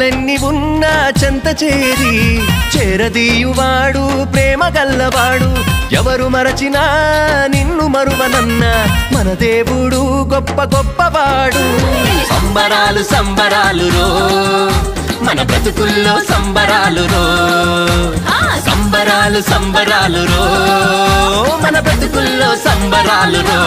శ్రమలెన్ని ఉన్నా చెంత చేరి చేరదీయువాడు ప్రేమ గల్లవాడు ఎవరు మరచినా నిన్ను మరువనన్న మన దేవుడు గొప్ప గొప్పవాడు సంబరాలు సంబరాలు రో మన బ్రతుకుల్లో సంబరాలు రో సంబరాలు సంబరాలు రో మన బ్రతుకుల్లో సంబరాలు రో